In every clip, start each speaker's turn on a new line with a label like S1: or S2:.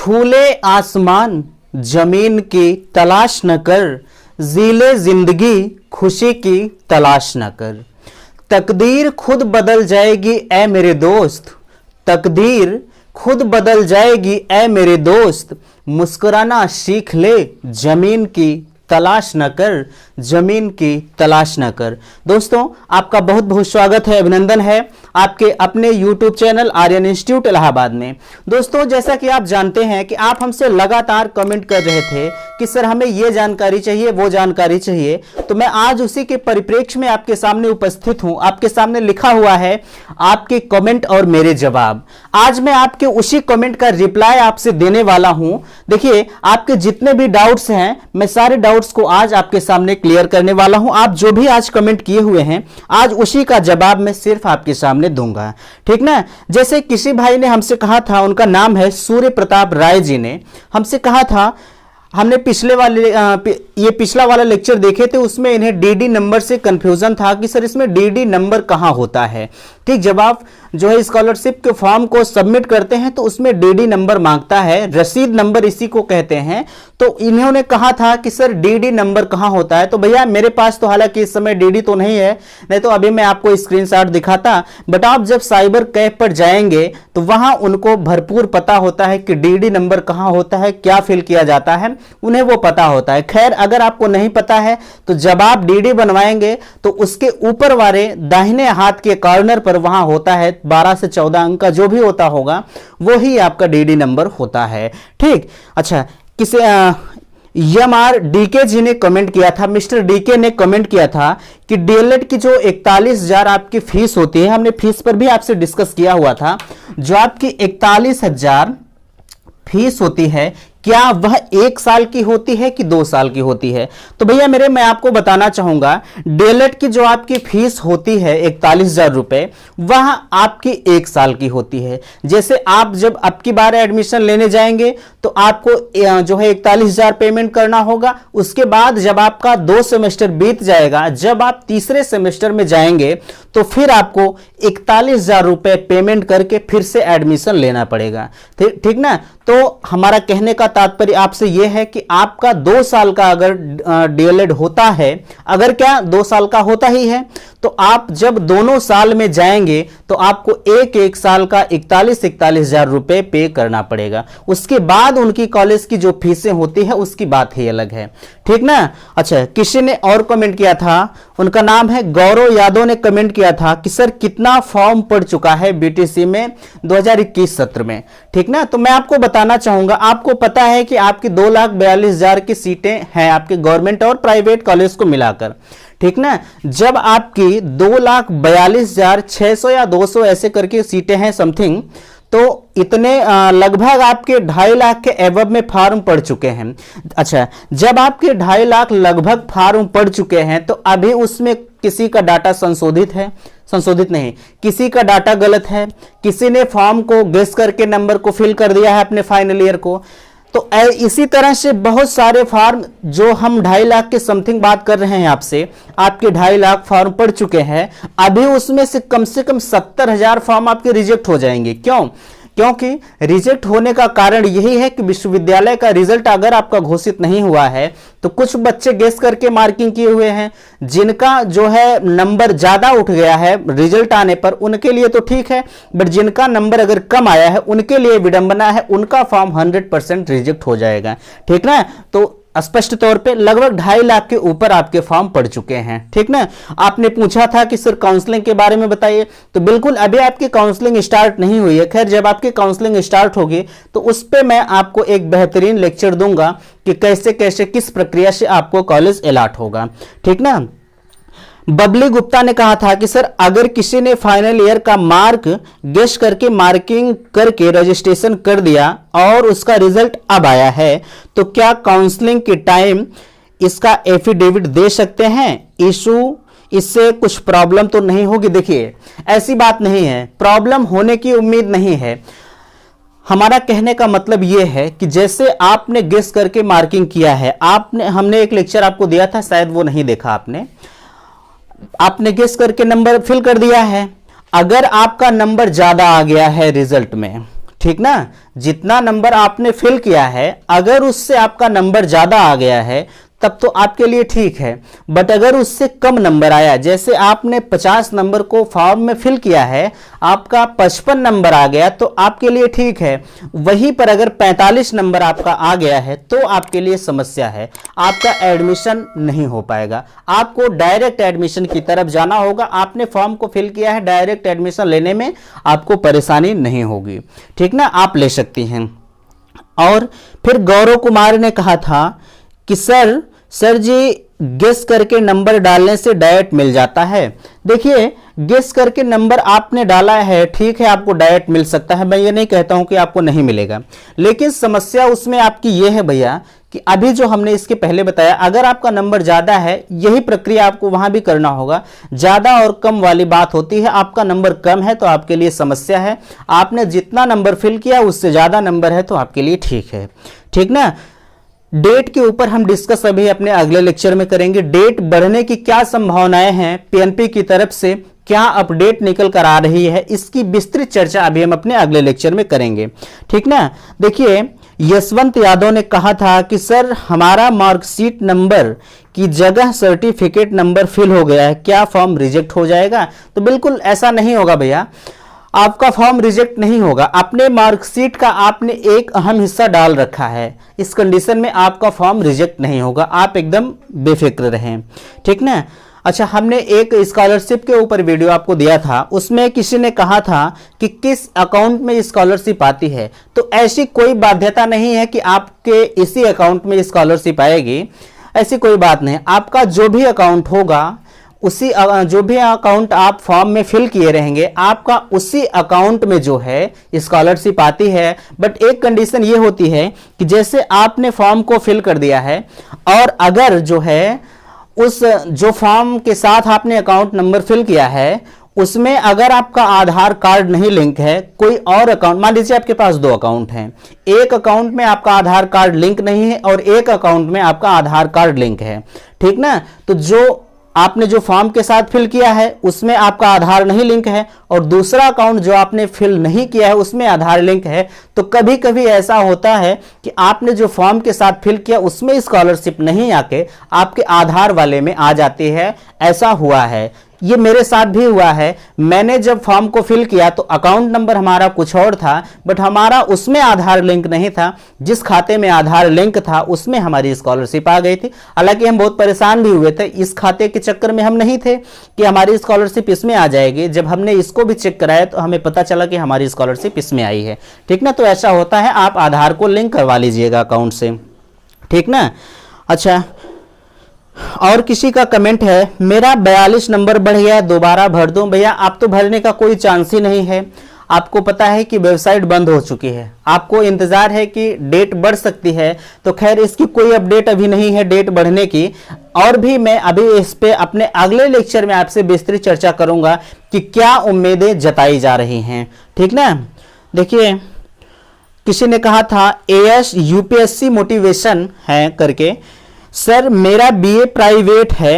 S1: छूले आसमान जमीन की तलाश न कर, जीले जिंदगी खुशी की तलाश न कर। तकदीर खुद बदल जाएगी ए मेरे दोस्त, तकदीर खुद बदल जाएगी ए मेरे दोस्त। मुस्कुराना सीख ले, जमीन की तलाश न कर, जमीन की तलाश न कर। दोस्तों, आपका बहुत बहुत स्वागत है, अभिनंदन है आपके अपने YouTube channel Aryan institute Allahabad में। दोस्तों, जैसा कि आप जानते हैं कि आप हमसे लगातार कमेंट कर रहे थे कि सर हमें ये जानकारी चाहिए, वो जानकारी चाहिए, तो मैं आज उसी के परिप्रेक्ष्य में आपके सामने उपस्थित हूं। आपके सामने लिखा हुआ है आपके कमेंट और मेरे जवाब। आज मैं आपके उसी कमेंट का रिप्लाई आपसे देने वाला हूं। देखिए, आपके जितने भी डाउट्स हैं, मैं सारे डाउट्स को आज आपके सामने क्लियर करने वाला हूं। आप जो भी आज कमेंट किए हुए हैं, आज उसी का जवाब मैं सिर्फ आपके सामने दूंगा, ठीक ना। जैसे किसी भाई ने हमसे कहा था, उनका नाम है सूर्य प्रताप राय जी ने हमसे कहा था, हमने पिछला वाला लेक्चर देखे थे, उसमें इन्हें डीडी नंबर से कंफ्यूजन था कि सर इसमें डीडी नंबर कहां होता है। ठीक, जब आप जो है स्कॉलरशिप के फॉर्म को सबमिट करते हैं तो उसमें डीडी नंबर मांगता है, रसीद नंबर इसी को कहते हैं। तो इन्होंने कहा था कि सर डीडी नंबर कहां होता है। तो भैया मेरे पास तो हालांकि इस समय डीडी तो नहीं है, नहीं तो अभी मैं आपको स्क्रीनशॉट दिखाता। बट आप जब साइबर कैफ पर जाएंगे तो वहां उनको भरपूर पता होता है कि डीडी नंबर कहां होता है, क्या फिल किया जाता है, उन्हें वो पता होता है। खैर, अगर आपको नहीं पता है तो जब आप डीडी बनवाएंगे तो उसके ऊपर वाले दाहिने हाथ के कॉर्नर पर वहां होता है 12 से 14 अंक का जो भी होता होगा, वो ही आपका डीडी नंबर होता है। ठीक, अच्छा, किसे एमआर डीके जी ने कमेंट किया था, मिस्टर डीके ने कमेंट किया था कि डीएलएड की जो 41,000 आपकी फीस होती है, हमने फीस पर भी आपसे डिस्कस किया हुआ था, जो आपकी 41,000 फीस होती है, क्या वह 1 साल की होती है कि 2 साल की होती है। तो भैया मैं आपको बताना चाहूंगा, डीएलएड की जो आपकी फीस होती है 41,000 रुपए, वह आपकी 1 साल की होती है। जैसे आप जब आपकी बार एडमिशन लेने जाएंगे तो आपको जो है 41,000 पेमेंट करना होगा। उसके बाद जब आपका 2 सेमेस्टर बीत जाएगा, जब आप तीसरे सेमेस्टर में जाएंगे तो फिर आपको 41,000 रुपए पेमेंट करके फिर से एडमिशन लेना पड़ेगा। ठीक ना। तो हमारा कहने का तात्पर्य आपसे यह है कि आपका 2 साल का अगर डीएलएड होता है, अगर क्या 2 साल का होता ही है, तो आप जब दोनों साल में जाएंगे तो आपको एक साल का 41,000 रुपए पे करना पड़ेगा। उसके बाद उनकी कॉलेज की जो फीसें होती है उसकी बात ही अलग है, ठीक ना। अच्छा, किसी ने और कमेंट किया था, उनका नाम है गौरव यादव ने कमेंट किया था कि सर कितना फॉर्म पड़ चुका है बीटीसी में 2021 सत्र में, ठीक ना। तो मैं आपको बताना चाहूंगा, आपको पता है कि आपकी 2,42,000 की सीटें हैं आपके गवर्नमेंट और प्राइवेट कॉलेज को मिलाकर, ठीक ना। जब आपकी 2,42,600 या 200 ऐसे करके सीटें हैं समथिंग, तो इतने लगभग आपके 2.5 लाख के एवब में फॉर्म पड़ चुके हैं। अच्छा, जब आपके 2.5 लाख लगभग फॉर्म पड़ चुके हैं तो अभी उसमें किसी का डाटा संशोधित है, संशोधित नहीं, किसी का डाटा गलत है, किसी ने फॉर्म को गेस करके नंबर को फिल कर दिया है अपने फाइनल ईयर को। तो इसी तरह से बहुत सारे फॉर्म, जो हम 2.5 लाख के समथिंग बात कर रहे हैं आपसे, आपके 2.5 लाख फॉर्म पड़ चुके हैं, अभी उसमें से कम 70,000 फॉर्म आपके रिजेक्ट हो जाएंगे। क्यों? क्योंकि रिजेक्ट होने का कारण यही है कि विश्वविद्यालय का रिजल्ट अगर आपका घोषित नहीं हुआ है तो कुछ बच्चे गेस करके मार्किंग किए हुए हैं, जिनका जो है नंबर ज्यादा उठ गया है रिजल्ट आने पर, उनके लिए तो ठीक है, बट जिनका नंबर अगर कम आया है उनके लिए विडंबना है, उनका फॉर्म 100% रिजेक्ट हो जाएगा, ठीक ना। तो स्पष्ट तौर पे लगभग 2.5 लाख के ऊपर आपके फॉर्म पड़ चुके हैं, ठीक ना। आपने पूछा था कि सर काउंसलिंग के बारे में बताइए, तो बिल्कुल अभी आपकी काउंसलिंग स्टार्ट नहीं हुई है। खैर, जब आपकी काउंसलिंग स्टार्ट होगी तो उस पे मैं आपको एक बेहतरीन लेक्चर दूंगा कि कैसे कैसे किस प्रक्रिया से आपको कॉलेज अलॉट होगा, ठीक ना। बबली गुप्ता ने कहा था कि सर अगर किसी ने फाइनल ईयर का मार्क गेस करके मार्किंग करके रजिस्ट्रेशन कर दिया और उसका रिजल्ट अब आया है, तो क्या काउंसलिंग के टाइम इसका एफिडेविट दे सकते हैं? इशू, इससे कुछ प्रॉब्लम तो नहीं होगी? देखिए, ऐसी बात नहीं है, प्रॉब्लम होने की उम्मीद नहीं है। हमारा कहने का मतलब यह है कि जैसे आपने गेस करके मार्किंग किया है, हमने एक लेक्चर आपको दिया था, शायद वो नहीं देखा आपने गेस करके नंबर फिल कर दिया है। अगर आपका नंबर ज्यादा आ गया है रिजल्ट में, ठीक ना। जितना नंबर आपने फिल किया है, अगर उससे आपका नंबर ज्यादा आ गया है तब तो आपके लिए ठीक है, बट अगर उससे कम नंबर आया, जैसे आपने 50 नंबर को फॉर्म में फिल किया है, आपका 55 नंबर आ गया तो आपके लिए ठीक है। वहीं पर अगर 45 नंबर आपका आ गया है तो आपके लिए समस्या है, आपका एडमिशन नहीं हो पाएगा। आपको डायरेक्ट एडमिशन की तरफ जाना होगा। आपने फॉर्म को फिल किया है, डायरेक्ट एडमिशन लेने में आपको परेशानी नहीं होगी, ठीक ना, आप ले सकती हैं। और फिर गौरव कुमार ने कहा था कि सर जी गेस करके नंबर डालने से डायरेक्ट मिल जाता है। देखिए, गेस करके नंबर आपने डाला है, ठीक है, आपको डायरेक्ट मिल सकता है, मैं ये नहीं कहता हूं कि आपको नहीं मिलेगा, लेकिन समस्या उसमें आपकी ये है भैया कि अभी जो हमने इसके पहले बताया, अगर आपका नंबर ज्यादा है, यही प्रक्रिया आपको वहां भी करना होगा। ज्यादा और कम वाली बात होती है, आपका नंबर कम है तो आपके लिए समस्या है, आपने जितना नंबर फिल किया उससे ज्यादा नंबर है तो आपके लिए ठीक है, ठीक ना। डेट के ऊपर हम डिस्कस अभी अपने अगले लेक्चर में करेंगे। डेट बढ़ने की क्या संभावनाएं हैं, पीएनपी की तरफ से क्या अपडेट निकल कर आ रही है, इसकी विस्तृत चर्चा अभी हम अपने अगले लेक्चर में करेंगे, ठीक ना। देखिए, यशवंत यादव ने कहा था कि सर हमारा मार्कशीट नंबर की जगह सर्टिफिकेट नंबर फिल हो गया है, क्या फॉर्म रिजेक्ट हो जाएगा? तो बिल्कुल ऐसा नहीं होगा भैया, आपका फॉर्म रिजेक्ट नहीं होगा। अपने मार्कशीट का आपने एक अहम हिस्सा डाल रखा है, इस कंडीशन में आपका फॉर्म रिजेक्ट नहीं होगा, आप एकदम बेफिक्र रहें, ठीक ना। अच्छा, हमने एक स्कॉलरशिप के ऊपर वीडियो आपको दिया था, उसमें किसी ने कहा था कि किस अकाउंट में स्कॉलरशिप आती है, तो ऐसी कोई बाध्यता नहीं है कि आपके इसी अकाउंट में स्कॉलरशिप आएगी, ऐसी कोई बात नहीं। आपका जो भी अकाउंट होगा, उसी जो भी अकाउंट आप फॉर्म में फिल किए रहेंगे, आपका उसी अकाउंट में जो है स्कॉलरशिप आती है। बट एक कंडीशन ये होती है कि जैसे आपने फॉर्म को फिल कर दिया है और अगर जो है उस जो फॉर्म के साथ आपने अकाउंट नंबर फिल किया है उसमें अगर आपका आधार कार्ड नहीं लिंक है, कोई और अकाउंट, मान लीजिए आपके पास 2 अकाउंट हैं, एक अकाउंट में आपका आधार कार्ड लिंक नहीं है और एक अकाउंट में आपका आधार कार्ड लिंक है, ठीक ना। तो जो आपने जो फॉर्म के साथ फिल किया है उसमें आपका आधार नहीं लिंक है और दूसरा अकाउंट जो आपने फिल नहीं किया है उसमें आधार लिंक है, तो कभी कभी ऐसा होता है कि आपने जो फॉर्म के साथ फिल किया उसमें स्कॉलरशिप नहीं आके आपके आधार वाले में आ जाती है। ऐसा हुआ है, ये मेरे साथ भी हुआ है। मैंने जब फॉर्म को फिल किया तो अकाउंट नंबर हमारा कुछ और था, बट हमारा उसमें आधार लिंक नहीं था, जिस खाते में आधार लिंक था उसमें हमारी स्कॉलरशिप आ गई थी। हालांकि हम बहुत परेशान भी हुए थे, इस खाते के चक्कर में हम नहीं थे कि हमारी स्कॉलरशिप इसमें आ जाएगी। जब हमने इसको भी चेक कराया तो हमें पता चला कि हमारी स्कॉलरशिप इसमें आई है, ठीक ना। तो ऐसा होता है, आप आधार को लिंक करवा लीजिएगा अकाउंट से, ठीक ना। अच्छा, और किसी का कमेंट है, मेरा 42 नंबर बढ़ गया, दोबारा भर दूं? भैया, आप तो भरने का कोई चांस ही नहीं है। आपको पता है कि वेबसाइट बंद हो चुकी है, आपको इंतजार है कि डेट बढ़ सकती है, तो खैर इसकी कोई अपडेट अभी नहीं है डेट बढ़ने की। और भी मैं अभी इस पे अपने अगले लेक्चर में आपसे विस्तृत चर्चा करूंगा कि क्या उम्मीदें जताई जा रही हैं, ठीक ना। देखिए, किसी ने कहा था AS UPSC मोटिवेशन है करके, सर मेरा BA प्राइवेट है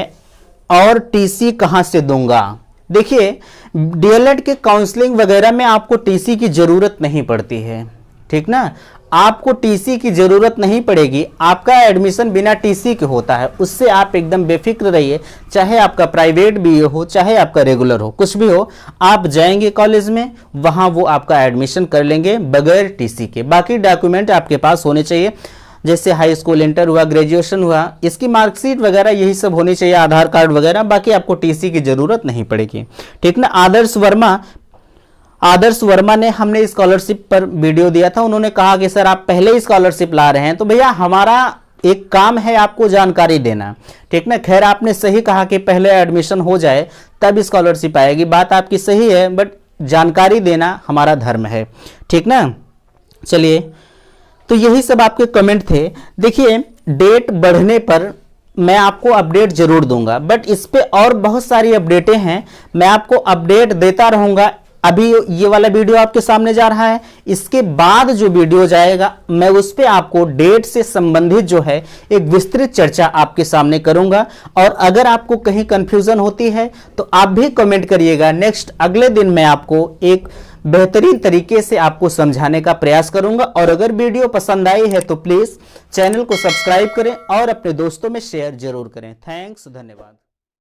S1: और TC कहां से दूंगा? देखिए, DLED के काउंसलिंग वगैरह में आपको TC की जरूरत नहीं पड़ती है, ठीक ना। आपको TC की जरूरत नहीं पड़ेगी, आपका एडमिशन बिना TC के होता है, उससे आप एकदम बेफिक्र रहिए। चाहे आपका प्राइवेट BA हो, चाहे आपका रेगुलर हो, कुछ भी हो, आप जाएंगे कॉलेज में, वहां वो आपका एडमिशन कर लेंगे बगैर TC के। बाकी डॉक्यूमेंट आपके पास होने चाहिए, जैसे हाई स्कूल, इंटर हुआ, ग्रेजुएशन हुआ, इसकी मार्कशीट वगैरह यही सब होनी चाहिए, आधार कार्ड वगैरह। बाकी आपको TC की जरूरत नहीं पड़ेगी, ठीक ना। आदर्श वर्मा ने हमने स्कॉलरशिप पर वीडियो दिया था, उन्होंने कहा कि सर आप पहले ही स्कॉलरशिप ला रहे हैं, तो भैया हमारा एक काम है आपको जानकारी देना, ठीक ना। खैर आपने सही कहा कि पहले एडमिशन हो जाए तब स्कॉलरशिप आएगी, बात आपकी सही है, बट जानकारी देना हमारा धर्म है, ठीक ना। चलिए, तो यही सब आपके कमेंट थे। देखिए, डेट बढ़ने पर मैं आपको अपडेट जरूर दूंगा, बट इस पे और बहुत सारी अपडेटें हैं, मैं आपको अपडेट देता रहूंगा। अभी ये वाला वीडियो आपके सामने जा रहा है, इसके बाद जो वीडियो जाएगा मैं उस पे आपको डेट से संबंधित जो है एक विस्तृत चर्चा आपके सामने करूंगा। और अगर आपको कहीं कंफ्यूजन होती है तो आप भी कमेंट करिएगा, नेक्स्ट अगले दिन मैं आपको एक बेहतरीन तरीके से आपको समझाने का प्रयास करूंगा। और अगर वीडियो पसंद आई है तो प्लीज चैनल को सब्सक्राइब करें और अपने दोस्तों में शेयर जरूर करें। थैंक्स, धन्यवाद।